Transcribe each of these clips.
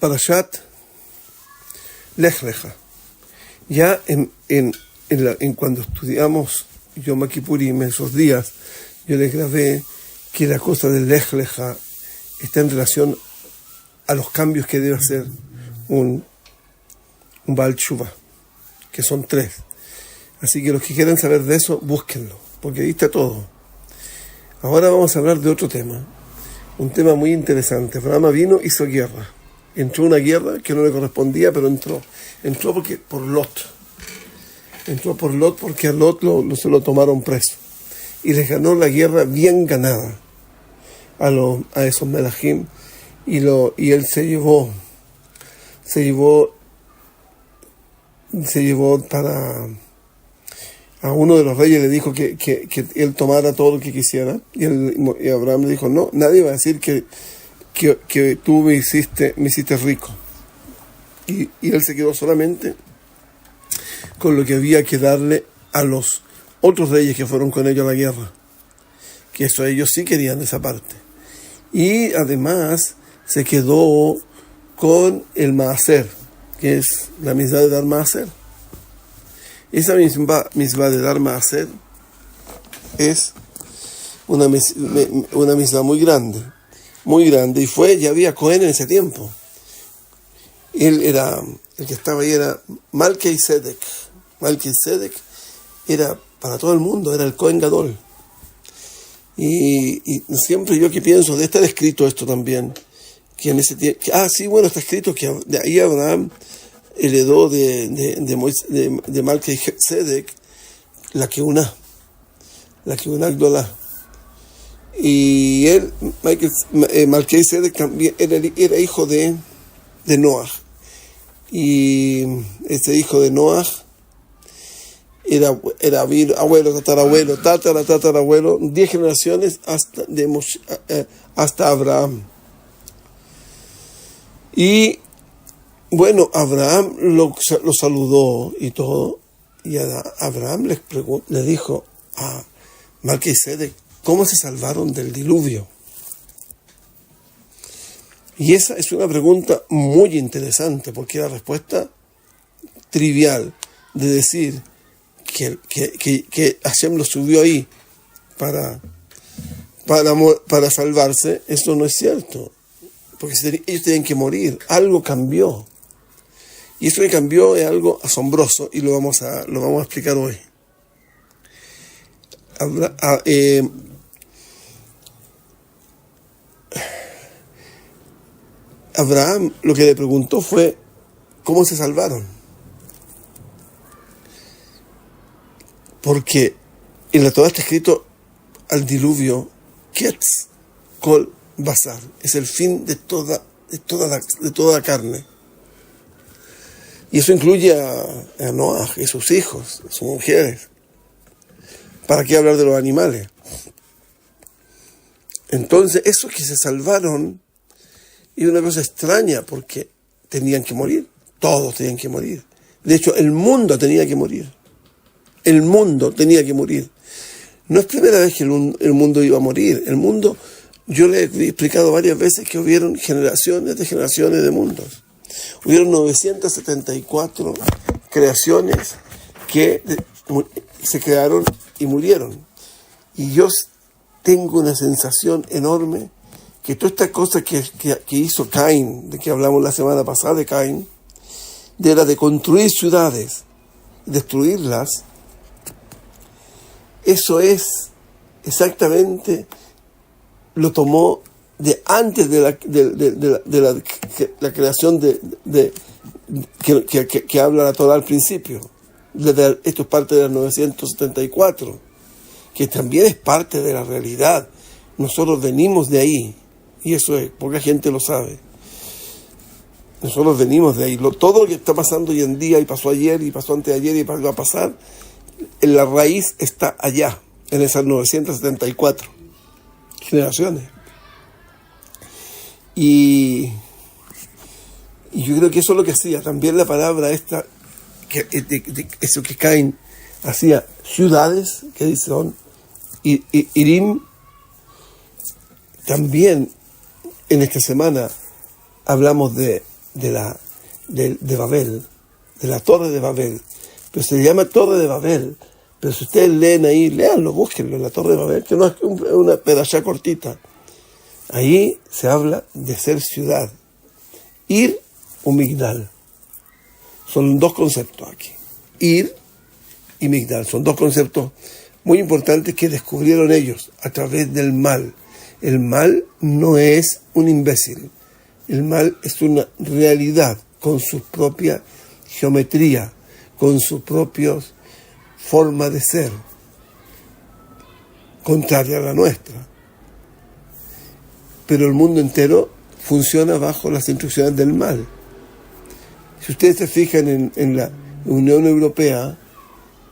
Parashat Lech Lecha. Ya en cuando estudiamos Yom Kippurim, en esos días, yo les grabé que la cosa del Lech Lecha está en relación a los cambios que debe hacer un Baal Tshuva, que son 3. Así que los que quieran saber de eso, búsquenlo, porque ahí está todo. Ahora vamos a hablar de otro tema, un tema muy interesante. Abraham vino, hizo guerra. Entró una guerra que no le correspondía, pero entró. Entró por Lot. Entró por Lot porque a Lot se lo tomaron preso. Y les ganó la guerra bien ganada a esos melajim. Y él se llevó para... A uno de los reyes le dijo que él tomara todo lo que quisiera. Y Abraham le dijo, no, nadie va a decir que tú me hiciste rico. Y él se quedó solamente con lo que había que darle a los otros reyes que fueron con ellos a la guerra. Que eso ellos sí querían esa parte. Y además se quedó con el maaser, que es la misma de dar maaser. Esa misma de dar maaser es una misma muy grande, y ya había Cohen en ese tiempo. El que estaba ahí era Malkisedek. Malkisedek era para todo el mundo, era el Cohen Gadol. Y siempre yo que pienso, de estar escrito esto también, que en ese tiempo, está escrito que de ahí Abraham heredó de Malkisedek la Keuná Gdolá. Y él, Malkisedek también era hijo de Noach. Y este hijo de Noach era abuelo, tatarabuelo, 10 generaciones hasta Abraham. Y bueno, Abraham lo saludó y todo, y Abraham le dijo a Malkisedek cómo se salvaron del diluvio. Y esa es una pregunta muy interesante, porque la respuesta trivial de decir que Hashem lo subió ahí para salvarse, eso no es cierto, porque ellos tenían que morir. Algo cambió, y eso que cambió es algo asombroso, y lo vamos a explicar hoy. Abraham lo que le preguntó fue ¿cómo se salvaron? Porque en la Torá está escrito al diluvio Ketz Kol Basar, es el fin de toda la carne. Y eso incluye a Noach y sus hijos, sus mujeres. ¿Para qué hablar de los animales? Entonces, esos que se salvaron, y una cosa extraña, porque tenían que morir, todos tenían que morir. De hecho, el mundo tenía que morir. El mundo tenía que morir. No es primera vez que el mundo iba a morir. El mundo, yo le he explicado varias veces que hubieron generaciones de mundos. Hubieron 974 creaciones que se crearon y murieron. Y yo tengo una sensación enorme que toda esta cosa que hizo Caín, de que hablamos la semana pasada de Caín, de construir ciudades, destruirlas, eso es exactamente, lo tomó de antes de la creación que habla la Torá al principio. Esto es parte de las 974, que también es parte de la realidad. Nosotros venimos de ahí, y eso es, poca gente lo sabe. Nosotros venimos de ahí. Todo lo que está pasando hoy en día, y pasó ayer, y pasó antes de ayer, y va a pasar, en la raíz está allá, en esas 974 generaciones. Y yo creo que eso es lo que hacía. También la palabra esta, eso que Caín hacía, ciudades, que son Irim. También en esta semana hablamos de de Babel, de la Torre de Babel. Pero se llama Torre de Babel. Pero si ustedes leen ahí, léanlo, búsquenlo, la Torre de Babel, que no es una pedacita cortita. Ahí se habla de ser ciudad. Ir o Migdal. Son dos conceptos aquí. Ir y Migdal. Son dos conceptos muy importantes que descubrieron ellos a través del mal. El mal no es un imbécil. El mal es una realidad con su propia geometría, con su propia forma de ser, contraria a la nuestra. Pero el mundo entero funciona bajo las instrucciones del mal. Si ustedes se fijan en la Unión Europea,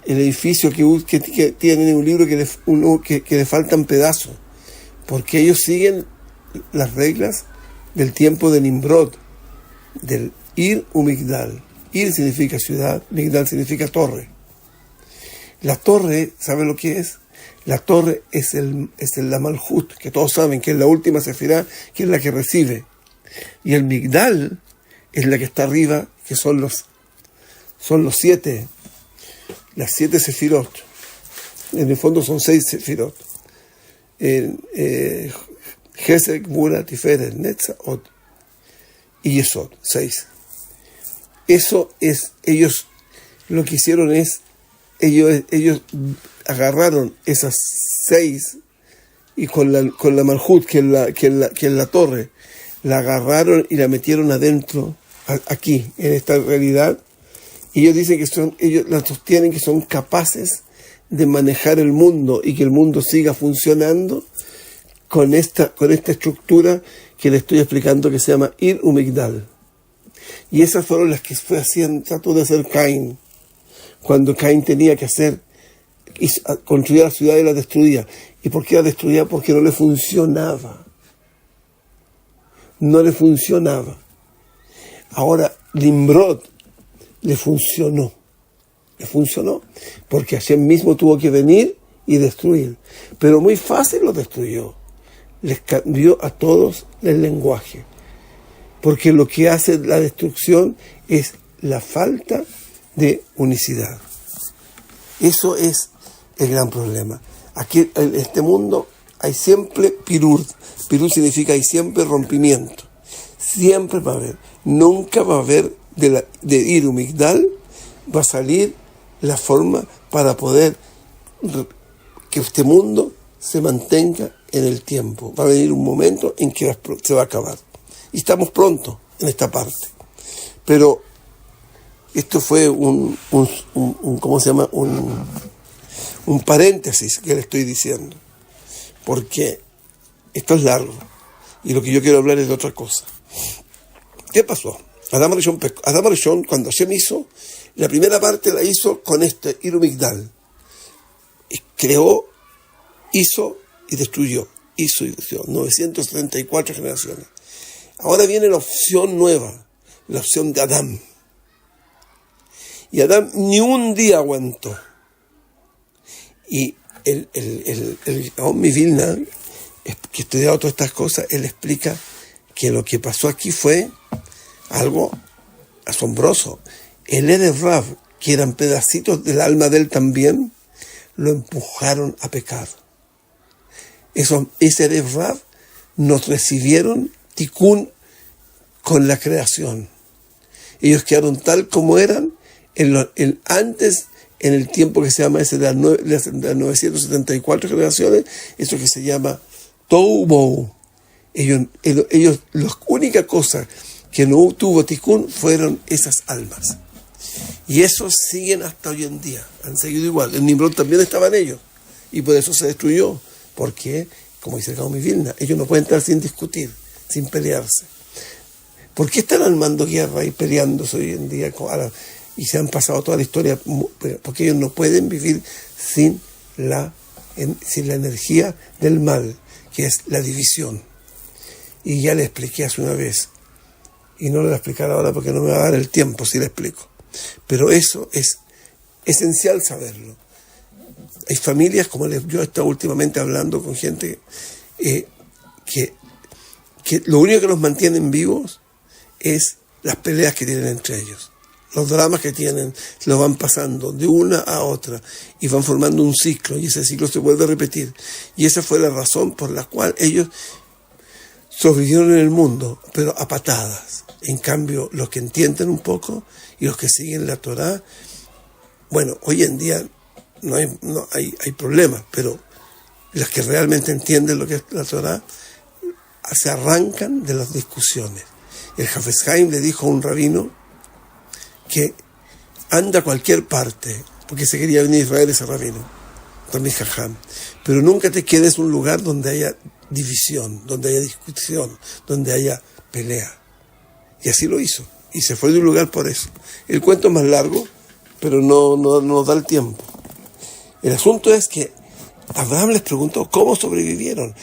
el edificio que tienen un libro que le faltan pedazos, porque ellos siguen las reglas del tiempo de Nimrod, del Ir u Migdal. Ir significa ciudad, Migdal significa torre. La torre, ¿saben lo que es? La torre es la Malhut, que todos saben que es la última sefirá, que es la que recibe. Y el Migdal es la que está arriba, que son los 7, las 7 sefirot. En el fondo son 6 sefirot. Gesed, Gvura, Tiferet, Netzah, Od y Yesod, 6. Eso es, ellos lo que hicieron es, ellos agarraron esas 6 y con la Malhut, que es la torre, la agarraron y la metieron adentro, aquí, en esta realidad, y ellos dicen ellos la sostienen que son capaces de manejar el mundo y que el mundo siga funcionando con esta estructura que le estoy explicando, que se llama Ir u Migdal. Y esas fueron las que trató de hacer Caín, cuando Caín tenía que construir la ciudad y la destruía. ¿Y por qué la destruía? Porque no le funcionaba. No le funcionaba. Ahora, Nimrod le funcionó. Le funcionó porque Hashem mismo tuvo que venir y destruir. Pero muy fácil lo destruyó. Les cambió a todos el lenguaje. Porque lo que hace la destrucción es la falta de unicidad. Eso es el gran problema. Aquí en este mundo hay siempre pirur. Pirur significa hay siempre rompimiento. Siempre va a haber. Nunca va a haber de Ir u Migdal, va a salir la forma para poder que este mundo se mantenga en el tiempo. Va a venir un momento en que se va a acabar. Y estamos pronto en esta parte. Pero esto fue ¿cómo se llama? Un paréntesis que le estoy diciendo. Porque esto es largo. Y lo que yo quiero hablar es de otra cosa. ¿Qué pasó? Adam Rishon, cuando Hashem hizo, la primera parte la hizo con Ir u Migdal. Creó, hizo y destruyó. Hizo y destruyó. 934 generaciones. Ahora viene la opción nueva, la opción de Adán. Y Adán ni un día aguantó. Y el Gaón Vilna, que estudiaba todas estas cosas, él explica que lo que pasó aquí fue algo asombroso. El Erev Rav, que eran pedacitos del alma de él también, lo empujaron a pecar. Ese Erev Rav nos recibieron Tikkun con la creación. Ellos quedaron tal como eran antes, en el tiempo que se llama ese de las 974 generaciones, eso que se llama Tohu Bohu. Ellos, la única cosa que no tuvo Tikkun fueron esas almas. Y esos siguen hasta hoy en día. Han seguido igual. El Nimrod también estaba en ellos. Y por eso se destruyó. Porque, como dice el Gaón Vilna, ellos no pueden estar sin discutir, sin pelearse. ¿Por qué están armando guerra y peleándose hoy en día? Y se han pasado toda la historia. Porque ellos no pueden vivir sin la energía del mal, que es la división. Y ya le expliqué hace una vez. Y no lo voy a explicar ahora porque no me va a dar el tiempo si le explico. Pero eso es esencial saberlo. Hay familias, como yo he estado últimamente hablando con gente, que lo único que los mantienen vivos es las peleas que tienen entre ellos. Los dramas que tienen los van pasando de una a otra y van formando un ciclo, y ese ciclo se vuelve a repetir. Y esa fue la razón por la cual ellos sobrevivieron en el mundo, pero a patadas. En cambio, los que entienden un poco y los que siguen la Torá, bueno, hoy en día no hay problemas, pero los que realmente entienden lo que es la Torá se arrancan de las discusiones. El Hafez Haim le dijo a un rabino que anda a cualquier parte, porque se quería venir a Israel ese rabino, también Jajam, pero nunca te quedes en un lugar donde haya división, donde haya discusión, donde haya pelea. Y así lo hizo, y se fue de un lugar por eso. El cuento es más largo, pero no nos da el tiempo. El asunto es que Abraham les preguntó cómo sobrevivieron.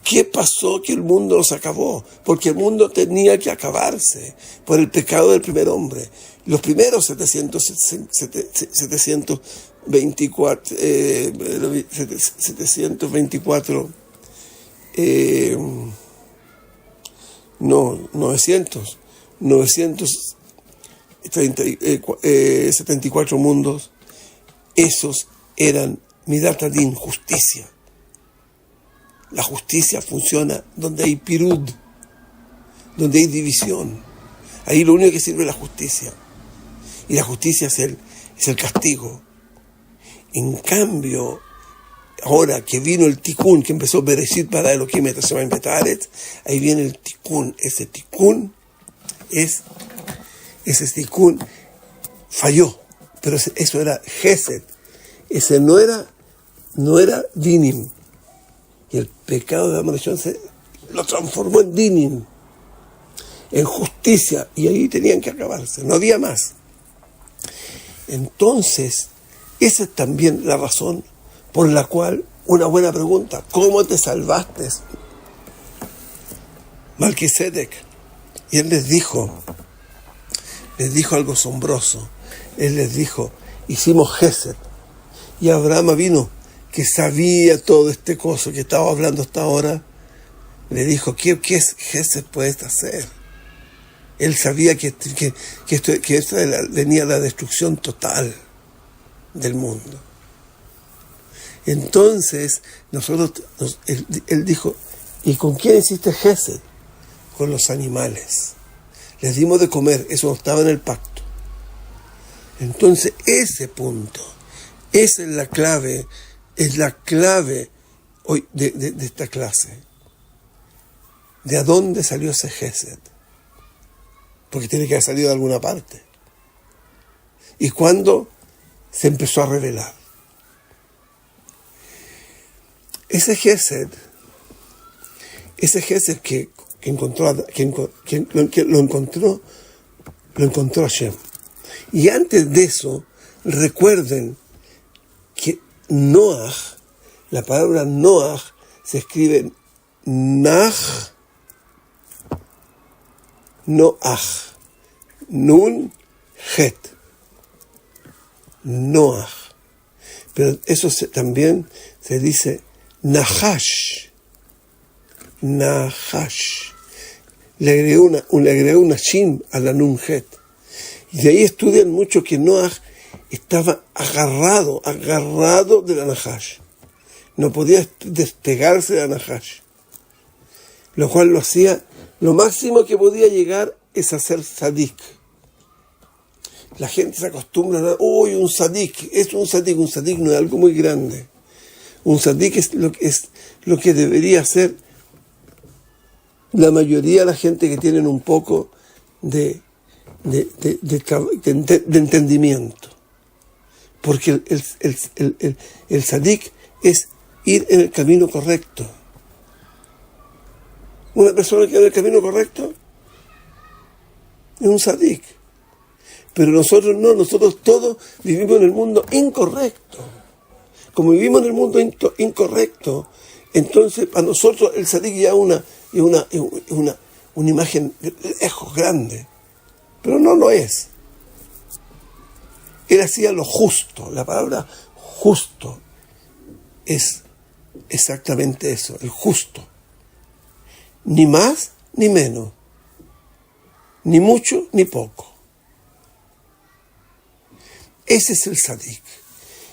¿Qué pasó que el mundo los acabó? Porque el mundo tenía que acabarse por el pecado del primer hombre. Los primeros 724 974 mundos, esos eran Midat Adin, justicia. La justicia funciona donde hay pirud, donde hay división. Ahí lo único que sirve es la justicia. Y la justicia es el castigo. En cambio, ahora que vino el tikkun, que empezó Bereshit bara Elohim et hashamayim ve'et haaretz, ahí viene el tikkun. Ese tikkun falló, pero eso era Gesed. Ese no era dinim. Y el pecado de la maldición lo transformó en dinim, en justicia, y ahí tenían que acabarse, no había más. Entonces, esa es también la razón por la cual, una buena pregunta, ¿cómo te salvaste, Melquisedec? Y él les dijo algo asombroso. Él les dijo, hicimos Gesed. Y Abraham vino, que sabía todo este coso que estaba hablando hasta ahora, le dijo, ¿qué Gesed puedes hacer? Él sabía que venía la destrucción total del mundo. Entonces, él dijo, ¿y con quién hiciste Gesed? Con los animales. Les dimos de comer, eso no estaba en el pacto. Entonces, ese punto, esa es la clave hoy de esta clase. ¿De a dónde salió ese Gesed? Porque tiene que haber salido de alguna parte. ¿Y cuándo se empezó a revelar? Ese Gesed que lo encontró Hashem. Y antes de eso, recuerden que Noach, la palabra Noach se escribe Noach, Nun, Het, Noach. Pero eso también se dice Nahash. Le agregó una shin a la Nun Het. Y de ahí estudian mucho que Noach estaba agarrado de la Nahash. No podía despegarse de la Nahash. Lo cual lo hacía, lo máximo que podía llegar es a ser tzadik. La gente se acostumbra a un tzadik, un tzadik no es algo muy grande. Un tzadik es lo que debería ser la mayoría de la gente que tienen un poco de entendimiento. Porque el tzadik es ir en el camino correcto. Una persona que va en el camino correcto es un tzadik. Pero nosotros no, nosotros todos vivimos en el mundo incorrecto. Como vivimos en el mundo incorrecto, entonces para nosotros el tzadik ya es una imagen de lejos grande. Pero no lo es. Él hacía lo justo. La palabra justo es exactamente eso, el justo. Ni más ni menos. ni mucho ni poco. Ese es el Sadik.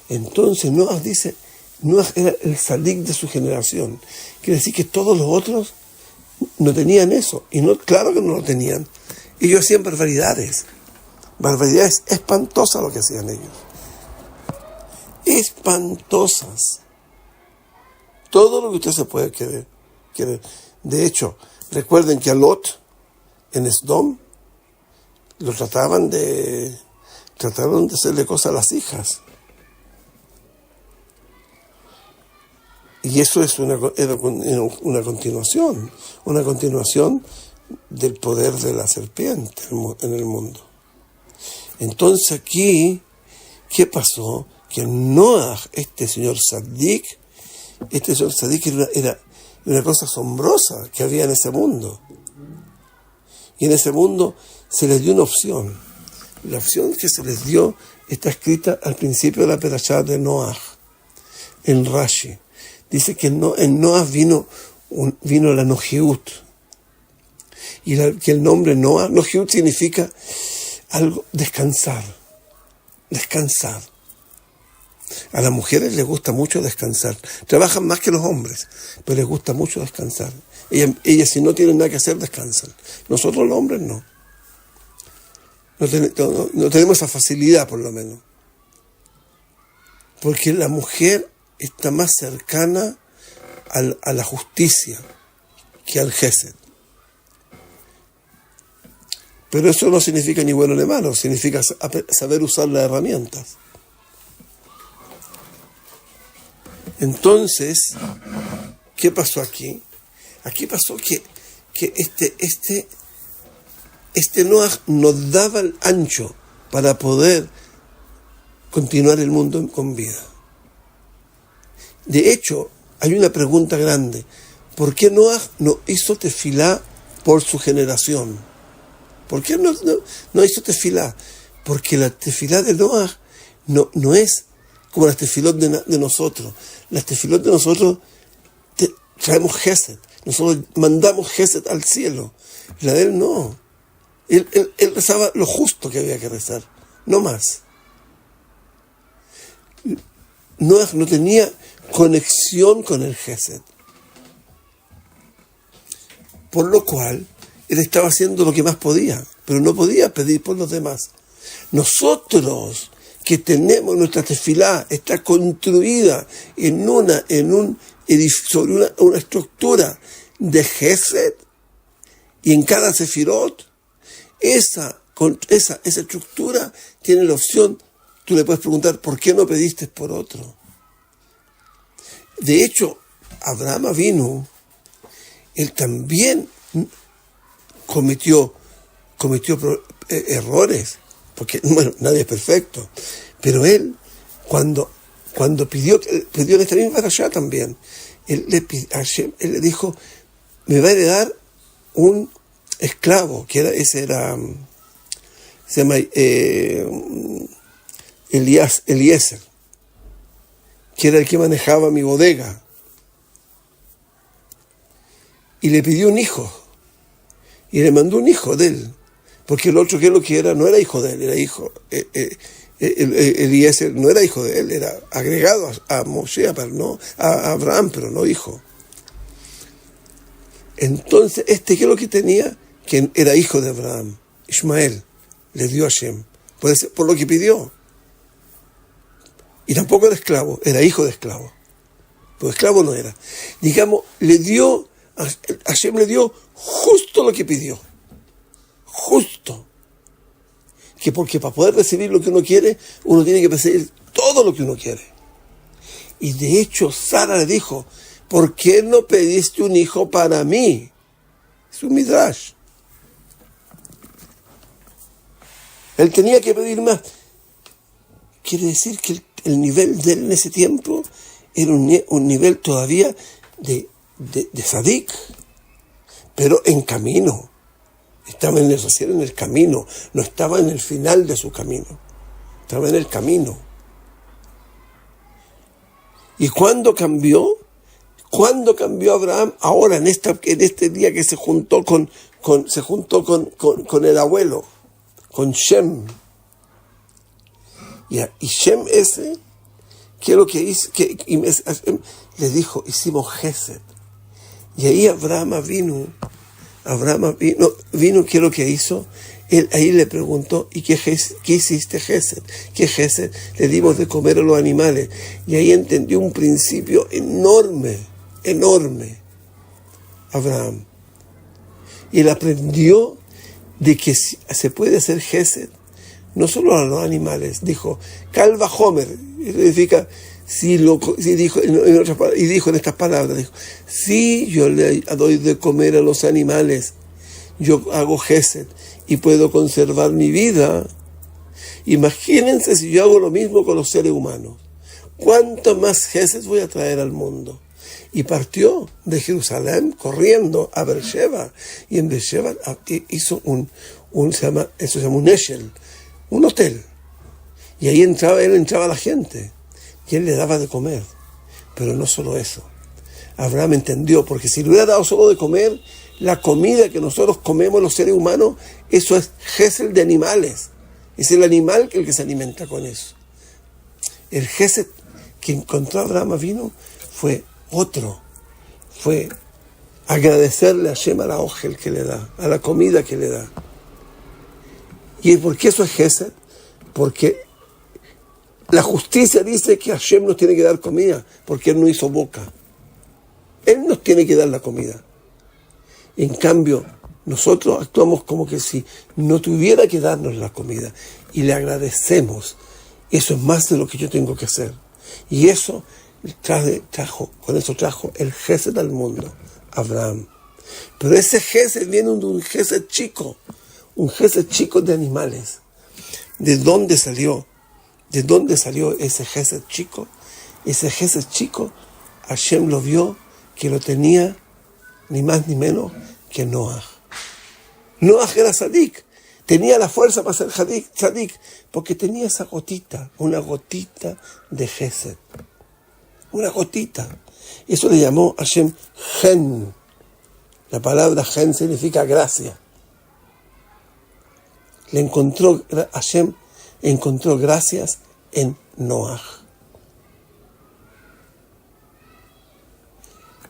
Entonces Noah dice, Noah era el Sadik de su generación. Quiere decir que todos los otros no tenían eso. Y no, claro que no lo tenían. Ellos hacían barbaridades. Barbaridades espantosas lo que hacían ellos. Espantosas. Todo lo que usted se puede querer. De hecho, recuerden que a Lot, en Sodom, lo trataron de hacerle cosas a las hijas. Y eso es era una continuación del poder de la serpiente en el mundo. Entonces aquí, ¿qué pasó? Que Noah, este señor Sadik era una cosa asombrosa que había en ese mundo. Y en ese mundo se les dio una opción. La opción que se les dio está escrita al principio de la perashá de Noah, en Rashi. Dice que en Noah vino la Nojiut. Y que el nombre Noah, Nojiut significa algo, descansar. A las mujeres les gusta mucho descansar. Trabajan más que los hombres, pero les gusta mucho descansar. Ellas si no tienen nada que hacer, descansan. Nosotros los hombres no. No tenemos esa facilidad, por lo menos. Porque la mujer está más cercana a la justicia que al Gesed. Pero eso no significa ni bueno ni malo, significa saber usar las herramientas. Entonces, ¿qué pasó aquí? Aquí pasó que este Noah nos daba el ancho para poder continuar el mundo con vida. De hecho, hay una pregunta grande. ¿Por qué Noah no hizo tefilá por su generación? ¿Por qué no hizo tefilá? Porque la tefilá de Noah no es como las tefilot de nosotros. Las tefilot de nosotros traemos Gesed. Nosotros mandamos Gesed al cielo. La de él no. Él rezaba lo justo que había que rezar, no más. Noah no tenía conexión con el Gesed. Por lo cual, él estaba haciendo lo que más podía, pero no podía pedir por los demás. Nosotros, que tenemos nuestra tefilá, está construida sobre una estructura de Gesed, y en cada sefirot, esa estructura tiene la opción. Tú le puedes preguntar, ¿por qué no pediste por otro? De hecho, Abraham Avinu, él también cometió errores, porque, bueno, nadie es perfecto, pero él, cuando pidió en esta misma parashá también, él le dijo, me va a heredar un esclavo, se llama Eliezer, que era el que manejaba mi bodega, y le pidió un hijo, y le mandó un hijo de él, porque el otro que lo que era no era hijo de él, era hijo, Eliezer no era hijo de él, era agregado a Moshe, a Abraham, pero no hijo. Entonces, ¿qué es lo que tenía? Que era hijo de Abraham, Ismael, le dio a Hashem, por lo que pidió. Y tampoco era esclavo, era hijo de esclavo. Pero esclavo no era. Digamos, Hashem le dio justo lo que pidió. Justo. Porque para poder recibir lo que uno quiere, uno tiene que recibir todo lo que uno quiere. Y de hecho, Sara le dijo, ¿por qué no pediste un hijo para mí? Es un midrash. Él tenía que pedir más. Quiere decir que el nivel de él en ese tiempo era un nivel todavía de Sadik, pero en camino. Estaba recién en el camino, no estaba en el final de su camino, estaba en el camino. ¿Y cuándo cambió? ¿Cuándo cambió Abraham? Ahora, en este día que se juntó con se juntó con el abuelo, con Shem. Y Shem ese, ¿qué es lo que hizo? Le dijo, hicimos Gesed. Y ahí Abraham vino, ¿qué es lo que hizo? Él ahí le preguntó, ¿y qué hiciste Gesed? ¿Qué Gesed? Le dimos de comer a los animales. Y ahí entendió un principio enorme, Abraham. Y él aprendió de que se puede hacer Gesed, no solo a los animales. Dijo, Calva Homer, significa, dijo en estas palabras, dijo, si yo le doy de comer a los animales, yo hago Gesed y puedo conservar mi vida. Imagínense si yo hago lo mismo con los seres humanos. ¿Cuánto más Gesed voy a traer al mundo? Y partió de Jerusalén corriendo a Beersheba. Y en Beersheba hizo un Eshel, un hotel. Y ahí él entraba a la gente. Y él le daba de comer. Pero no solo eso. Abraham entendió, porque si le hubiera dado solo de comer, la comida que nosotros comemos los seres humanos, eso es Gesed de animales. Es el animal el que se alimenta con eso. El Gesed que encontró Abraham vino fue agradecerle a Hashem a la ojel que le da, a la comida que le da. ¿Y por qué eso es Gesed? Porque la justicia dice que Hashem nos tiene que dar comida, porque Él no hizo boca. Él nos tiene que dar la comida. En cambio, nosotros actuamos como que si no tuviera que darnos la comida, y le agradecemos. Eso es más de lo que yo tengo que hacer. Y eso trajo el Gesed al mundo, Abraham. Pero ese Gesed viene de un Gesed chico de animales. ¿De dónde salió? ¿De dónde salió ese Gesed chico? Ese Gesed chico, Hashem lo vio que lo tenía ni más ni menos que Noah. Noah era Sadik, tenía la fuerza para ser Sadik, porque tenía esa gotita, una gotita de Gesed. Una gotita. Eso le llamó Hashem Gen. La palabra Gen significa gracia. Hashem encontró gracias en Noah.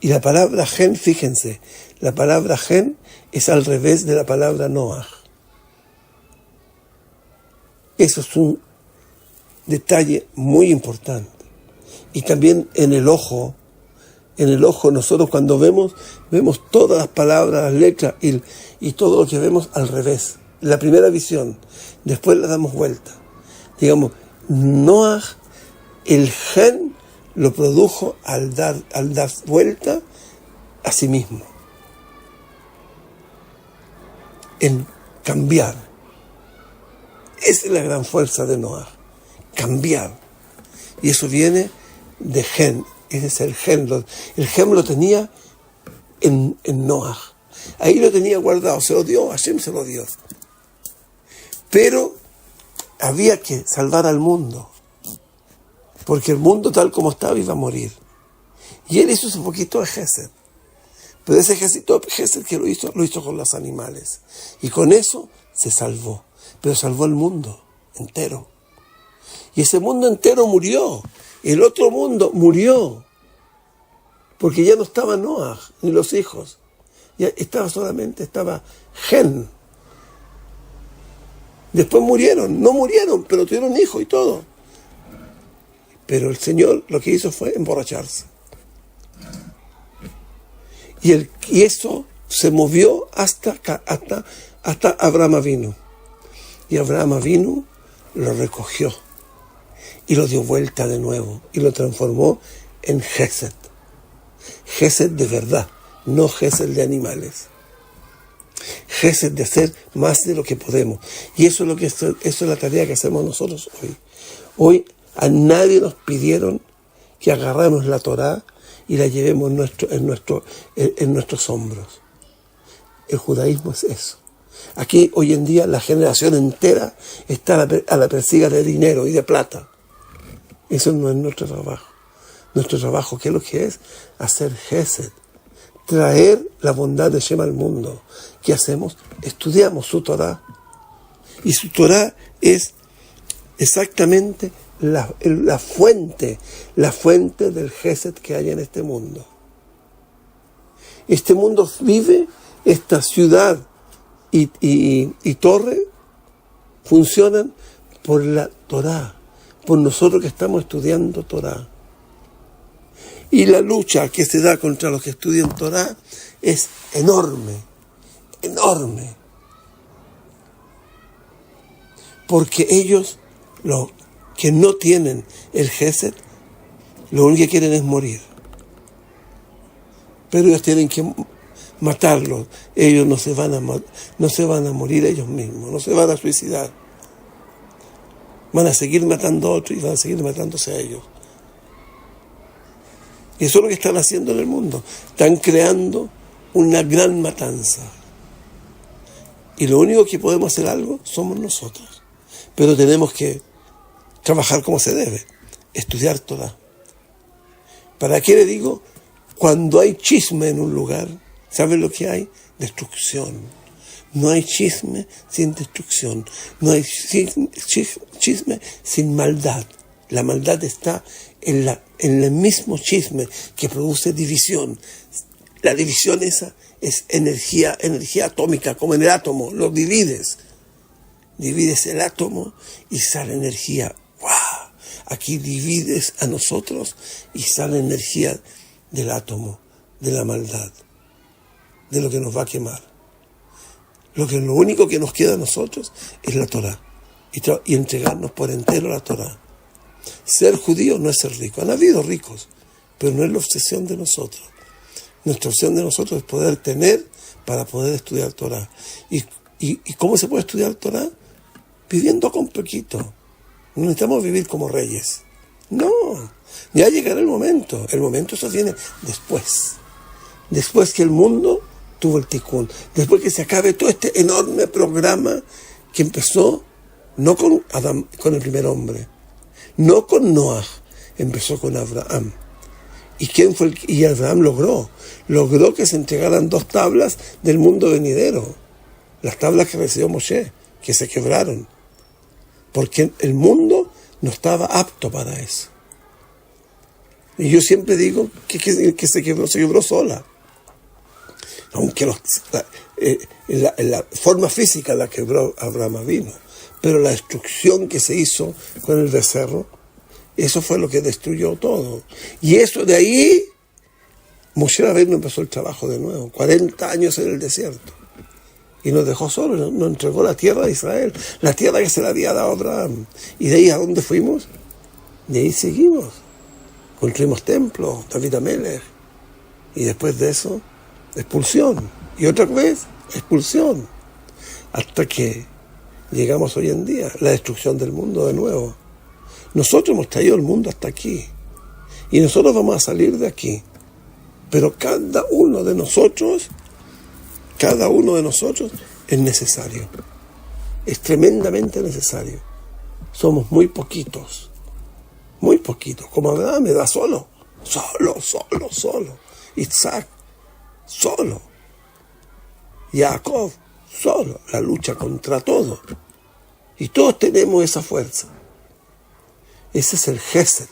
Y la palabra Gen, fíjense, la palabra Gen es al revés de la palabra Noah. Eso es un detalle muy importante. Y también en el ojo nosotros cuando vemos todas las palabras, las letras y todo lo que vemos al revés. La primera visión, después la damos vuelta. Digamos, Noah, el Gen lo produjo al dar vuelta a sí mismo. En cambiar. Esa es la gran fuerza de Noah. Cambiar. Y eso viene de Gen. Ese es el Gen. El Gen lo tenía en Noah. Ahí lo tenía guardado. Se lo dio. Hashem se lo dio. Pero había que salvar al mundo. Porque el mundo tal como estaba iba a morir. Y él hizo un poquito de Gesed. Pero ese Gesed que lo hizo con los animales. Y con eso se salvó. Pero salvó el mundo entero. Y ese mundo entero murió. El otro mundo murió. Porque ya no estaba Noah ni los hijos. Ya estaba Gen. Después no murieron, pero tuvieron hijos y todo. Pero el Señor lo que hizo fue emborracharse. Y eso se movió hasta Abraham vino. Y Abraham vino, lo recogió y lo dio vuelta de nuevo y lo transformó en Gesed. Gesed de verdad, no Gesed de animales. Gesed de hacer más de lo que podemos. Y eso es la tarea que hacemos nosotros hoy. Hoy a nadie nos pidieron que agarramos la Torá y la llevemos en nuestros hombros. El judaísmo es eso. Aquí hoy en día la generación entera está a la persiga de dinero y de plata. Eso no es nuestro trabajo. Nuestro trabajo, ¿qué es lo que es? Hacer Gesed. traer la bondad de Hashem al mundo. ¿Qué hacemos? Estudiamos su Torah. Y su Torah es exactamente la fuente del Gesed que hay en este mundo. Este mundo vive, esta ciudad y torre funcionan por la Torah, por nosotros que estamos estudiando Torah. Y la lucha que se da contra los que estudian Torah es enorme, enorme. Porque ellos, los que no tienen el Gesed, lo único que quieren es morir. Pero ellos tienen que matarlos. Ellos no se van a morir ellos mismos, no se van a suicidar. Van a seguir matando a otros y van a seguir matándose a ellos. Y eso es lo que están haciendo en el mundo. Están creando una gran matanza. Y lo único que podemos hacer algo somos nosotros. Pero tenemos que trabajar como se debe, estudiar Torah. ¿Para qué le digo? Cuando hay chisme en un lugar, ¿saben lo que hay? Destrucción. No hay chisme sin destrucción. No hay chisme sin maldad. La maldad está en el mismo chisme que produce división. La división esa es energía atómica, como en el átomo. Lo divides el átomo y sale energía. ¡Wow! Aquí divides a nosotros y sale energía del átomo, de la maldad, de lo que nos va a quemar. Lo único que nos queda a nosotros es la Torah y entregarnos por entero a la Torah. Ser judío no es ser rico. Han habido ricos, pero no es la obsesión de nosotros. Nuestra opción de nosotros es poder tener para poder estudiar Torah. ¿Y cómo se puede estudiar Torah? Viviendo con poquito. No necesitamos vivir como reyes. No, ya llegará el momento. El momento eso viene después. Después que el mundo tuvo el tikkun. Después que se acabe todo este enorme programa que empezó no con Adán, con el primer hombre, no con Noah, empezó con Abraham. ¿Y Abraham logró que se entregaran 2 tablas del mundo venidero, las tablas que recibió Moshe, que se quebraron, porque el mundo no estaba apto para eso. Y yo siempre digo que se quebró sola, aunque la forma física la quebró Abraham vino, pero la destrucción que se hizo con el becerro, eso fue lo que destruyó todo. Y eso de ahí, Moshe Rabbeinu empezó el trabajo de nuevo, 40 años en el desierto. Y nos dejó solos, nos entregó la tierra de Israel, la tierra que se le había dado a Abraham. ¿Y de ahí a dónde fuimos? De ahí seguimos. Construimos templos, David Amelech. Y después de eso, expulsión. Y otra vez, expulsión. Hasta que llegamos hoy en día, la destrucción del mundo de nuevo. Nosotros hemos traído el mundo hasta aquí. Y nosotros vamos a salir de aquí. Pero cada uno de nosotros es necesario. Es tremendamente necesario. Somos muy poquitos. Muy poquitos. Como Abraham me da solo. Isaac, solo. Jacob, solo. La lucha contra todo. Y todos tenemos esa fuerza. Ese es el Gesed.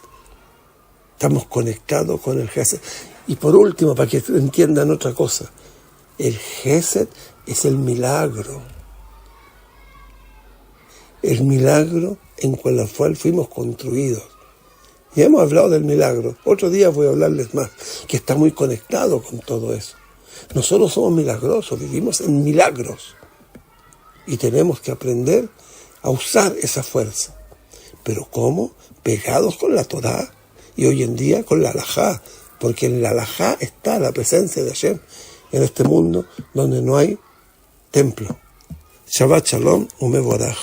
Estamos conectados con el Gesed. Y por último, para que entiendan otra cosa, el Gesed es el milagro. El milagro en el cual fuimos construidos. Ya hemos hablado del milagro. Otro día voy a hablarles más, que está muy conectado con todo eso. Nosotros somos milagrosos, vivimos en milagros. Y tenemos que aprender a usar esa fuerza. ¿Pero cómo? Pegados con la Torah y hoy en día con la Halajá. Porque en la Halajá está la presencia de Hashem en este mundo donde no hay templo. Shabbat Shalom Umevorach.